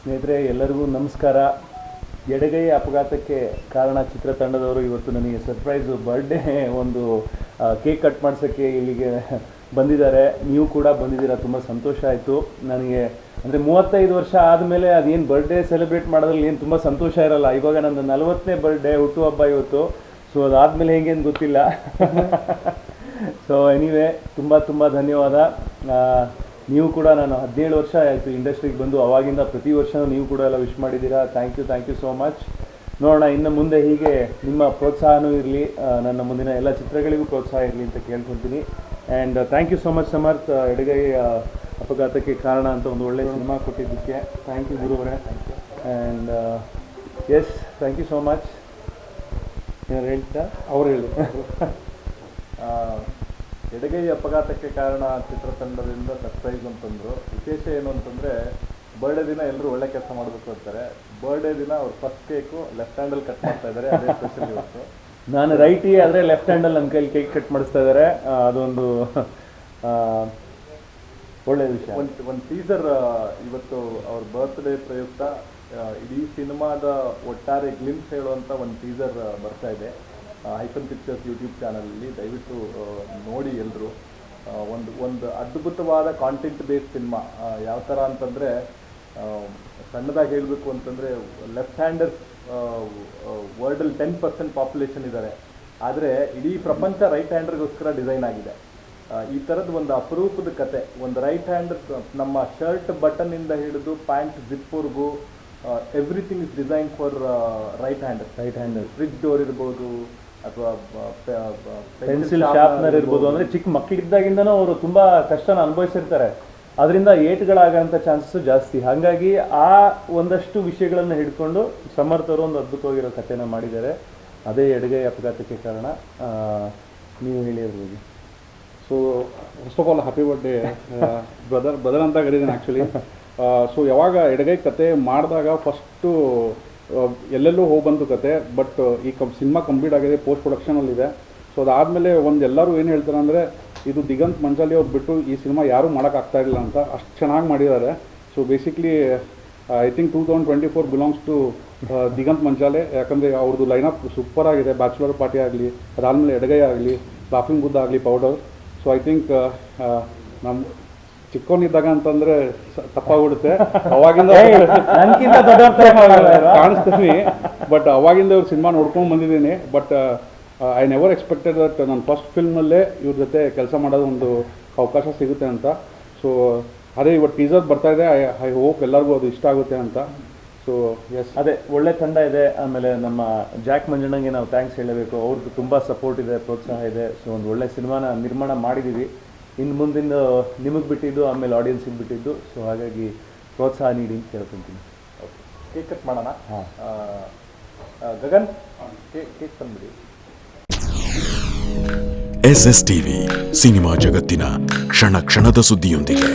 ಸ್ನೇಹಿತರೆ ಎಲ್ಲರಿಗೂ ನಮಸ್ಕಾರ. ಎಡಗೈ ಅಪಘಾತಕ್ಕೆ ಕಾರಣ ಚಿತ್ರತಂಡದವರು ಇವತ್ತು ನನಗೆ ಸರ್ಪ್ರೈಸು ಬರ್ಡೇ ಒಂದು ಕೇಕ್ ಕಟ್ ಮಾಡಿಸೋಕ್ಕೆ ಇಲ್ಲಿಗೆ ಬಂದಿದ್ದಾರೆ. ನೀವು ಕೂಡ ಬಂದಿದ್ದೀರಾ, ತುಂಬ ಸಂತೋಷ ಆಯಿತು ನನಗೆ. ಅಂದರೆ 35 ವರ್ಷ ಆದಮೇಲೆ ಅದೇನು ಬರ್ಡೇ ಸೆಲೆಬ್ರೇಟ್ ಮಾಡೋದ್ರಲ್ಲಿ ಏನು ತುಂಬ ಸಂತೋಷ ಇರೋಲ್ಲ. ಇವಾಗ ನನ್ನ 40ನೇ ಬರ್ಡೇ ಹುಟ್ಟುಹಬ್ಬ ಇವತ್ತು. ಸೊ ಅದಾದಮೇಲೆ ಹೇಗೆ ಅಂತ ಗೊತ್ತಿಲ್ಲ. ಸೊ ಎನಿವೇ ತುಂಬ ಧನ್ಯವಾದ. ನೀವು ಕೂಡ ನಾನು 17 ವರ್ಷ ಆಯಿತು ಇಂಡಸ್ಟ್ರಿಗೆ ಬಂದು, ಅವಾಗಿಂದ ಪ್ರತಿ ವರ್ಷವೂ ನೀವು ಕೂಡ ಎಲ್ಲ ವಿಶ್ ಮಾಡಿದ್ದೀರಾ. Thank you so much. ನೋಡೋಣ ಇನ್ನು ಮುಂದೆ ಹೀಗೆ ನಿಮ್ಮ ಪ್ರೋತ್ಸಾಹನೂ ಇರಲಿ, ನನ್ನ ಮುಂದಿನ ಎಲ್ಲ ಚಿತ್ರಗಳಿಗೂ ಪ್ರೋತ್ಸಾಹ ಇರಲಿ ಅಂತ ಕೇಳ್ಕೊಳ್ತೀನಿ. And thank you so much Samarth, ಎಡಗೈ ಅಪಘಾತಕ್ಕೆ ಕಾರಣ ಅಂತ ಒಂದು ಒಳ್ಳೆಯ ಸಿನಿಮಾ ಕೊಟ್ಟಿದ್ದಕ್ಕೆ. ಥ್ಯಾಂಕ್ ಯು ಗುರುವರೇ. And yes, thank you so much. ಏನಾರು ಹೇಳ್ತಾ ಅವ್ರು ಹೇಳಿ. ಎಡಗೈ ಅಪಘಾತಕ್ಕೆ ಕಾರಣ ಚಿತ್ರತಂಡದಿಂದ ಸರ್ಪ್ರೈಸ್ ಅಂತಂದರು. ವಿಶೇಷ ಏನು ಅಂತಂದರೆ, ಬರ್ಡೇ ದಿನ ಎಲ್ಲರೂ ಒಳ್ಳೆ ಕೆಲಸ ಮಾಡಬೇಕು ಅಂತಾರೆ. ಬರ್ಡೇ ದಿನ ಅವ್ರು ಫಸ್ಟ್ ಕೇಕು ಲೆಫ್ಟ್ ಹ್ಯಾಂಡಲ್ಲಿ ಕಟ್ ಮಾಡ್ತಾ ಇದ್ದಾರೆ, ಅದೇ ಸ್ಪೆಷಲ್ ಇವತ್ತು. ನಾನು ರೈಟಿ ಆದರೆ ಲೆಫ್ಟ್ ಹ್ಯಾಂಡಲ್ಲಿ ನನ್ನ ಕೈಲಿ ಕೇಕ್ ಕಟ್ ಮಾಡಿಸ್ತಾ ಇದ್ದಾರೆ. ಅದೊಂದು ಒಳ್ಳೆಯ ವಿಷಯ. ಒಂದು ಟೀಸರ್ ಇವತ್ತು ಅವ್ರ ಬರ್ತ್ಡೇ ಪ್ರಯುಕ್ತ ಇಡೀ ಸಿನಿಮಾದ ಒಟ್ಟಾರೆ ಗ್ಲಿಮ್ಸ್ ಹೇಳುವಂಥ ಒಂದು ಟೀಸರ್ ಬರ್ತಾ ಇದೆ ಹೈಫನ್ ಪಿಕ್ಚರ್ಸ್ ಯೂಟ್ಯೂಬ್ ಚಾನಲಲ್ಲಿ. ದಯವಿಟ್ಟು ನೋಡಿ ಎಲ್ಲರೂ. ಒಂದು ಅದ್ಭುತವಾದ ಕಾಂಟೆಂಟ್ ಬೇಸ್ಡ್ ಸಿನಿಮಾ. ಯಾವ ಥರ ಅಂತಂದರೆ, ಸಣ್ಣದಾಗಿ ಹೇಳಬೇಕು ಅಂತಂದರೆ, ಲೆಫ್ಟ್ ಹ್ಯಾಂಡರ್ಸ್ ವರ್ಲ್ಡಲ್ಲಿ 10% ಪಾಪ್ಯುಲೇಷನ್ ಇದ್ದಾರೆ. ಆದರೆ ಇಡೀ ಪ್ರಪಂಚ ರೈಟ್ ಹ್ಯಾಂಡರ್ಗೋಸ್ಕರ ಡಿಸೈನ್ ಆಗಿದೆ. ಈ ಥರದ್ದು ಒಂದು ಅಪರೂಪದ ಕತೆ. ಒಂದು ರೈಟ್ ಹ್ಯಾಂಡರ್ ನಮ್ಮ ಶರ್ಟ್ ಬಟನ್ನಿಂದ ಹಿಡಿದು ಪ್ಯಾಂಟ್ ಜಿಪ್ವರೆಗೂ everything is design for right hander. Fridge door ಇರ್ಬೋದು ಅಥವಾ ಪೆನ್ಸಿಲ್ ಶಾರ್ಪ್ನರ್ ಇರ್ಬೋದು. ಅಂದರೆ ಚಿಕ್ಕ ಮಕ್ಕಳಿದ್ದಾಗಿಂದನೂ ಅವರು ತುಂಬ ಕಷ್ಟನ ಅನುಭವಿಸಿರ್ತಾರೆ. ಅದರಿಂದ ಏಟ್ಗಳಾಗೋಂಥ ಚಾನ್ಸಸ್ಸು ಜಾಸ್ತಿ. ಹಾಗಾಗಿ ಆ ಒಂದಷ್ಟು ವಿಷಯಗಳನ್ನು ಹಿಡ್ಕೊಂಡು ಸಮರ್ಥರು ಒಂದು ಅದ್ಭುತವಾಗಿರೋ ಕಥೆನ ಮಾಡಿದ್ದಾರೆ. ಅದೇ ಎಡಗೈ ಅಪಘಾತಕ್ಕೆ ಕಾರಣ. ನೀವು ಹೇಳಿ ಅದ್ರ ಬಗ್ಗೆ. So first of all happy birthday brother ಅಂತ ಕರೀತೀನಿ ಆ್ಯಕ್ಚುಲಿ. ಸೊ ಯಾವಾಗ ಎಡಗೈ ಕತೆ ಮಾಡಿದಾಗ ಫಸ್ಟು ಎಲ್ಲೆಲ್ಲೂ ಹೋಗಿ ಬಂತು ಕತೆ. ಬಟ್ ಈ ಸಿನಿಮಾ ಕಂಪ್ಲೀಟ್ ಆಗಿದೆ, ಪೋಸ್ಟ್ ಪ್ರೊಡಕ್ಷನಲ್ಲಿದೆ. ಸೊ ಅದಾದಮೇಲೆ ಎಲ್ಲರೂ ಏನು ಹೇಳ್ತಾರೆ ಅಂದರೆ, ಇದು ದಿಗಂತ್ ಮಂಚಾಲಿ ಅವ್ರು ಬಿಟ್ಟು ಈ ಸಿನಿಮಾ ಯಾರೂ ಮಾಡೋಕ್ಕಾಗ್ತಾ ಇಲ್ಲ ಅಂತ, ಅಷ್ಟು ಚೆನ್ನಾಗಿ ಮಾಡಿದ್ದಾರೆ. So basically I think 2024 belongs to Diganth Manchale. ಯಾಕಂದರೆ ಅವ್ರದ್ದು ಲೈನಪ್ ಸೂಪರ್ ಆಗಿದೆ. ಬ್ಯಾಚುಲರ್ ಪಾರ್ಟಿ ಆಗಲಿ, ಅದಾದಮೇಲೆ ಎಡಗೈ ಆಗಲಿ, ಲಾಫಿಂಗ್ ಬುದ್ಧ ಆಗಲಿ, ಪೌಡರ್. ಸೊ ಐ ಥಿಂಕ್ ನಮ್ಮ ಚಿಕ್ಕವನಿದ್ದಾಗ ಅಂತಂದರೆ ತಪ್ಪಾಗ್ಬಿಡುತ್ತೆ, ಅವಾಗಿಂದ ಕಾಣಿಸ್ತೀನಿ. ಬಟ್ ಅವಾಗಿಂದ ಇವ್ರ ಸಿನಿಮಾ ನೋಡ್ಕೊಂಡು ಬಂದಿದ್ದೀನಿ. But I never expected that ನನ್ನ ಫಸ್ಟ್ ಫಿಲ್ಮಲ್ಲೇ ಇವ್ರ ಜೊತೆ ಕೆಲಸ ಮಾಡೋದು ಒಂದು ಅವಕಾಶ ಸಿಗುತ್ತೆ ಅಂತ. ಸೊ ಅದೇ ಇವತ್ತು ಟೀಸರ್ ಬರ್ತಾ ಇದೆ. ಐ ಹೋಪ್ ಎಲ್ಲರಿಗೂ ಅದು ಇಷ್ಟ ಆಗುತ್ತೆ ಅಂತ. ಸೊ ಎಸ್, ಅದೇ ಒಳ್ಳೆ ತಂಡ ಇದೆ. ಆಮೇಲೆ ನಮ್ಮ ಜಾಕ್ ಮಂಜಣ್ಣಂಗೆ ನಾವು ಥ್ಯಾಂಕ್ಸ್ ಹೇಳಬೇಕು. ಅವ್ರದ್ದು ತುಂಬ ಸಪೋರ್ಟ್ ಇದೆ, ಪ್ರೋತ್ಸಾಹ ಇದೆ. ಸೊ ಒಂದು ಒಳ್ಳೆ ಸಿನಿಮಾನ ನಿರ್ಮಾಣ ಮಾಡಿದ್ದೀವಿ. ಇನ್ನು ಮುಂದಿನ ನಿಮಗೆ ಬಿಟ್ಟಿದ್ದು, ಆಮೇಲೆ ಆಡಿಯನ್ಸಿಗೆ ಬಿಟ್ಟಿದ್ದು. ಸೊ ಹಾಗಾಗಿ ಪ್ರೋತ್ಸಾಹ ನೀಡಿ ಅಂತ ಕೇಳ್ಕೊತೀನಿ. ಓಕೆ, ಕೇಕ್ ಕಟ್ ಮಾಡೋಣ. ಹಾಂ, ಗಗನ್ ಕೇಕ್ ತಂದ್ಬಿಡಿ. SS TV ಸಿನಿಮಾ ಜಗತ್ತಿನ ಕ್ಷಣ ಕ್ಷಣದ ಸುದ್ದಿಯೊಂದಿಗೆ.